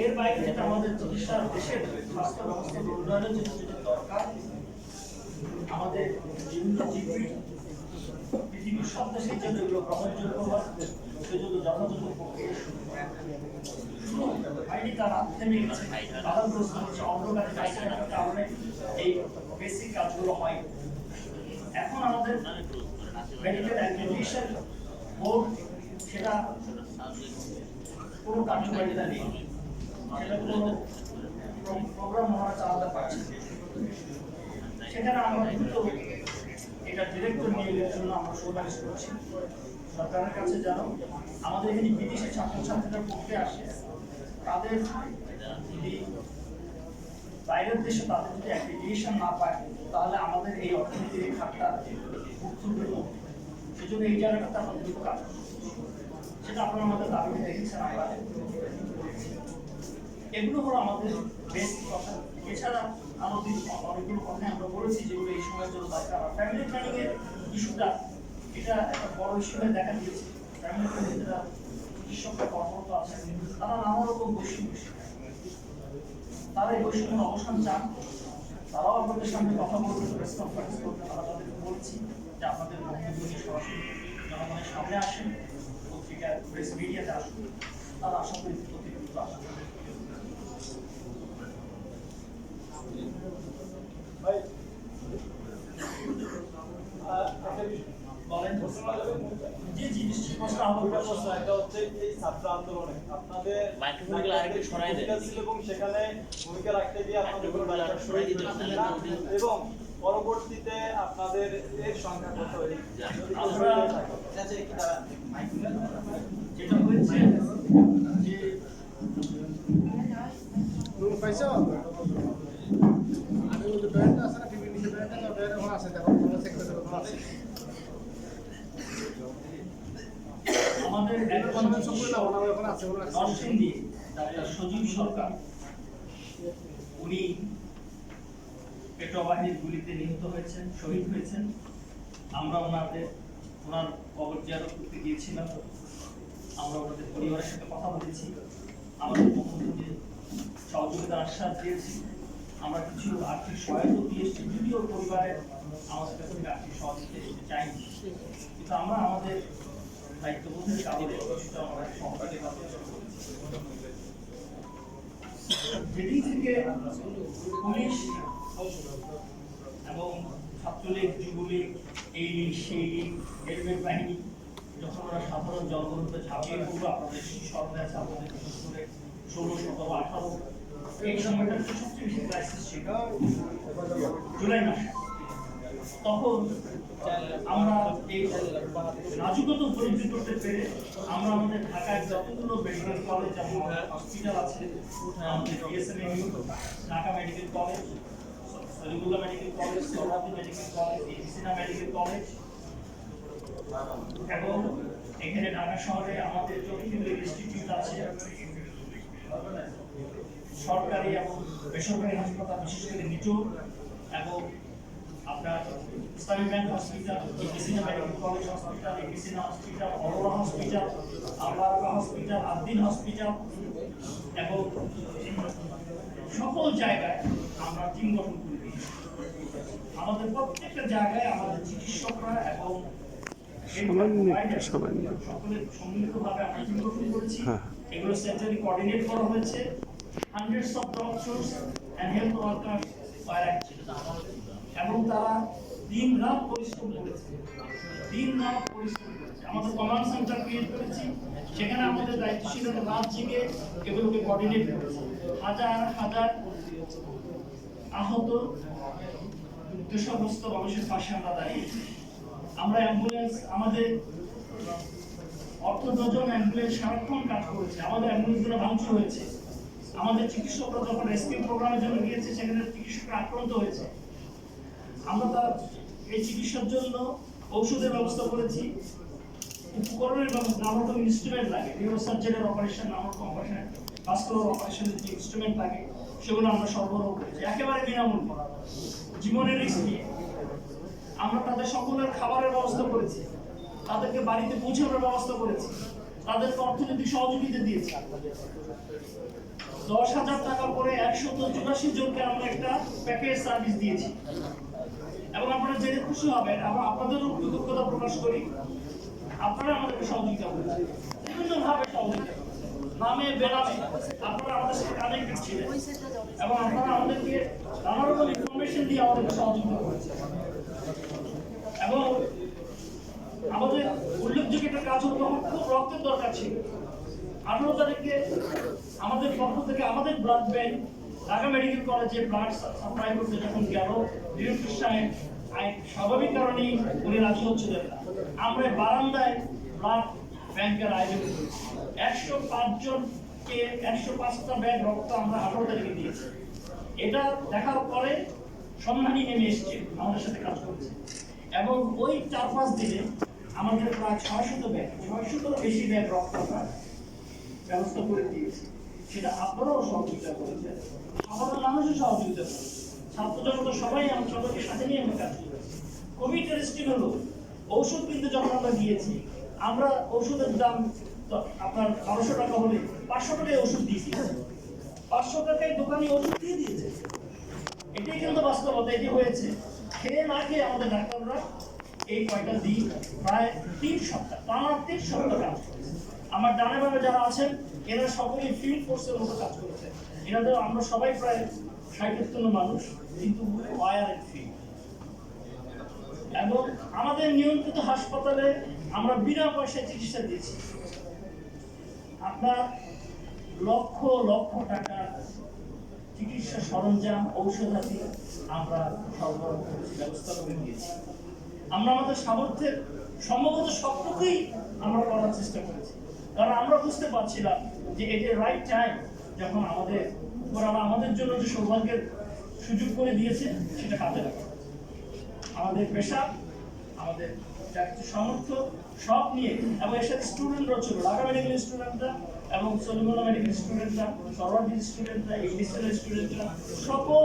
এর বাইরে যেটা আমাদের চিকিৎসা দেশের স্বাস্থ্য ব্যবস্থার উন্নয়নের জন্য যেটা দরকার, আমাদের বিভিন্ন পৃথিবীর সব দেশের জন্য এগুলো গ্রহণযোগ্য হয়, সেজন্য যথাযথ প্রক্রিয়া শুরু হয়নি, তারা থেমে গেছে, বাধাগ্রস্ত হচ্ছে, অগ্রগতি কারণে এই বেসিক কাজগুলো হয়। এখন আমাদের মেডিকেল অ্যাক্রিডিটেশন বোর্ড সেটা কোনো কার্যকারিতা নেই, সেটা কোনো প্রোগ্রাম ওনারা চালাতে পারছে। সেখানে আমরা দ্রুত এটা ডিরেক্টর নিয়োগের জন্য আমরা সুপারিশ করছি সরকারের কাছে। যেন আমাদের এখানে বিদেশি ছাত্রছাত্রীরা পড়তে আসে, তাদের যদি বাইরের দেশে তাদের যদি অ্যাক্রিডিটেশন না পায়, তাহলে আমাদের এই অর্থনীতির খাতটা গুরুত্বপূর্ণ। সেজন্য এই জায়গাটাতে আমরা দ্রুত কাজ করছি, সেটা আপনারা আমাদের দাবি দেখেছেন। আমরা এগুলো হলো আমাদের বেসিক কথা। এছাড়া আমাদের অনেকগুলো কথা আমরা বলেছি যেগুলো এই সময়ের জন্য দরকার। ফ্যামিলি প্ল্যানিং এর ইস্যুটা এটা একটা বড় ইস্যু হয়ে দেখা দিয়েছে। ফ্যামিলি প্ল্যানিং যারা চিকিৎসকরা কর্মরত আছেন, তারা নানা রকম বৈষম্য, তারা এই বৈষম্যের অবসান চান। তারাও আপনাদের সামনে কথা বলতে, প্রেস কনফারেন্স করতে আমরা তাদেরকে বলছি যে আপনাদের বক্তব্য নিয়ে সরাসরি জনগণের সামনে আসেন, পত্রিকা প্রেস মিডিয়াতে আসুন, তারা আশা করি অতি দ্রুত আসেন। এবং পরবর্তীতে আপনাদের এর সংখ্যা কত যেটা হয়েছে যে আমাদের নরসিংদী ডাক্তার সজীব সরকার, উনি পেট্রোবাহিনীর গুলিতে নিহত হয়েছেন, শহীদ হয়েছেন। আমরা ওনার কবর জিয়ারত করতে গিয়েছিলাম। আমরা ওনাদের পরিবারের সাথে কথা বলেছি, আমাদের পক্ষ থেকে সহযোগিতার আশ্বাস দিয়েছি। আমরা কিছু আর্থিক সহায়তা দিয়েছি, যদিও পরিবারের আমাদের কাছ থেকে আর্থিক সহযোগিতা দিতে চাইনি, কিন্তু আমরা আমাদের দায়িত্ববোধের কারণে কিছুটা আমরা সহযোগিতা করেছি। যেদিন থেকে পুলিশ এবং ছাত্রলীগ, যুবলীগ, এই লীগ, সেই লীগ, হেলমেট বাহিনী যখন ওরা সাধারণ জনগণকে ঝাঁপিয়ে পড়লো, আপনাদের সরকার আছে, আপনাদের বিশেষ করে 16, 17, 18 এই সময়টা সবচেয়ে বেশি ক্রাইসিস ছিল জুলাই মাসে। তখন আমরা এই রাজুকতা উপলব্ধি করতে পেরে আমরা আমাদের ঢাকায় যতগুলো মেডিকেল কলেজ এবং হসপিটাল আছে, আমাদের BSMU, Dhaka medical college, Salimullah medical college, Suhrawardy medical college, এডিসিনা মেডিকেল কলেজ এবং এখানে ঢাকা শহরে আমাদের যতগুলো ইনস্টিটিউট আছে, সরকারি এবং বেসরকারি হাসপাতাল, বিশেষ করে নিচু এবং আপনার ইসলামী ব্যাংক হসপিটাল, এডিসিনা মেডিকেল কলেজ হসপিটাল, এডিসিনা hospital, Aurora hospital, Albaraka hospital, Addin hospital এবং সকল জায়গায় আমরা টিম গঠন করে দিয়েছি। আমাদের প্রত্যেকটা জায়গায় আমাদের চিকিৎসকরা এবং সকলের সম্মিলিতভাবে আমরা টিম গঠন করেছি। এগুলো সেন্টারে কোঅর্ডিনেট করা হয়েছে। Hundreds of doctors and health workers were active, এবং তারা দিন রাত পরিশ্রম করেছে, আমাদের কমান্ড সেন্টার ক্রিয়েট করেছি, সেখানে আমাদের দায়িত্বশীলরা রাত জেগে এগুলোকে কোঅর্ডিনেট করেছে। হাজার হাজার আহত দুঃস্থ মানুষের পাশে আমরা দাঁড়িয়েছি। আমরা অ্যাম্বুলেন্স, আমাদের অর্থ-ডজন অ্যাম্বুলেন্স সারাক্ষণ কাজ করেছে। আমাদের অ্যাম্বুলেন্সগুলো ভাঙচুর হয়েছে। আমাদের চিকিৎসকরা যখন রেস্কিউ প্রোগ্রামের জন্য গিয়েছে, সেখানে চিকিৎসকরা আক্রান্ত হয়েছে। আমরা তার এই চিকিৎসার জন্য ঔষধের ব্যবস্থা করেছি, উপকরণের ব্যবস্থা, নানা রকম ইনস্ট্রুমেন্ট লাগে, নিউরোসার্জারির অপারেশন, নানা রকম অপারেশন, ভাস্কুলার অপারেশনের যে ইনস্ট্রুমেন্ট লাগে সেগুলো আমরা সরবরাহ করেছি একেবারে বিনামূল্যে, জীবনের রিস্ক নিয়ে। আমরা তাদের সকলের খাবারের ব্যবস্থা করেছি, তাদেরকে বাড়িতে পৌঁছানোর ব্যবস্থা করেছি। তাদেরকে অর্থনৈতিক সহযোগিতা দিয়েছি। 10,000 টাকা করে 184 জনকে আমরা একটা প্যাকেজ সার্ভিস দিয়েছি। এবং আপনারা জেনে খুশি হবেন, আমরা আপনাদেরও কৃতজ্ঞতা প্রকাশ করি, আপনারা আমাদেরকে সহযোগিতা করেছেন, বিভিন্নভাবে সহযোগিতা করেছেন, নামে বেনামে আপনারা আমাদের সাথে কানেক্টেড ছিলেন এবং আপনারা আমাদেরকে নানা রকম ইনফরমেশন দিয়ে আমাদেরকে সহযোগিতা করেছেন। এবং আমাদের উল্লেখযোগ্য একটা কাজ হলো, তখন খুব রক্তের দরকার ছিল। 18 তারিখে আমাদের পক্ষ থেকে আমাদের ব্লাড ব্যাংক ঢাকা মেডিকেল কলেজে ব্লাড সাপ্লাই করতে যখন গেল, ডিরেক্টর সাহেব স্বাভাবিক কারণেই উনি রাজি হচ্ছিলেন না। আমরা বারান্দায় ব্লাড ব্যাংকের আয়োজন করেছি। 105 জনকে 105টা ব্যাগ রক্ত আমরা 18 তারিখে দিয়েছি। এটা দেখার পরে সম্মানী নেমে এসছে, আমাদের সাথে কাজ করছে। এবং ওই 4-5 দিনে আমাদের প্রায় 600 ব্যাগ, 600-এরও বেশি ব্যাগ রক্ত আমরা ব্যবস্থা করে দিয়েছি। সেটা আপনারাও সহযোগিতা করেছেন, সাধারণ মানুষও সহযোগিতা করেছে, ছাত্র জগত সবাই সবাইকে সাথে নিয়ে আমরা কাজ করেছি। খুবই ইন্টারেস্টিং হলো, ঔষধ কিনতে যখন আমরা গিয়েছি, আমরা ওষুধের দাম আপনার 1200 টাকা হলে 500 টাকায় ওষুধ দিয়েছি। 500 টাকায় দোকানি ওষুধ দিয়ে দিয়েছে। এটাই কিন্তু বাস্তবতা, এটি হয়েছে। খেয়ে না খেয়ে আমাদের ডাক্তাররা এই কয়টা দিন প্রায় 3 সপ্তাহ, টানা 3 সপ্তাহ কাজ করেছে। আমার ডানে বামে যারা আছেন এরা সকলেই ফিল্ড ফোর্সের মতো কাজ করেছে। এনাদের আমরা সবাই প্রায় 60 মানুষ, কিন্তু ওয়ার ফিল্ড। এবং আমাদের নিয়ন্ত্রিত হাসপাতালে আমরা বিনা পয়সায় চিকিৎসা দিয়েছি। আপনার লক্ষ লক্ষ টাকার চিকিৎসা সরঞ্জাম, ঔষধাদি আমরা সরবরাহ করেছি, ব্যবস্থা করে দিয়েছি। আমরা আমাদের সামর্থ্যের সম্ভবত সবটুকুই আমরা করার চেষ্টা করেছি, কারণ আমরা বুঝতে পারছিলাম যে এটা রাইট টাইম, যখন আমাদের জন্য যে সৌভাগ্যের সুযোগ করে দিয়েছে সেটা কাজে লাগবে। আমাদের পেশা, আমাদের যা কিছু সামর্থ্য সব নিয়ে, এবং এর সাথে স্টুডেন্টরা ছিল, ঢাকা মেডিকেল স্টুডেন্টরা এবং সলিমুল্লাহ মেডিকেল স্টুডেন্টরা, সরওয়ার্দী স্টুডেন্টরা, ইংলিশ স্টুডেন্টরা, সকল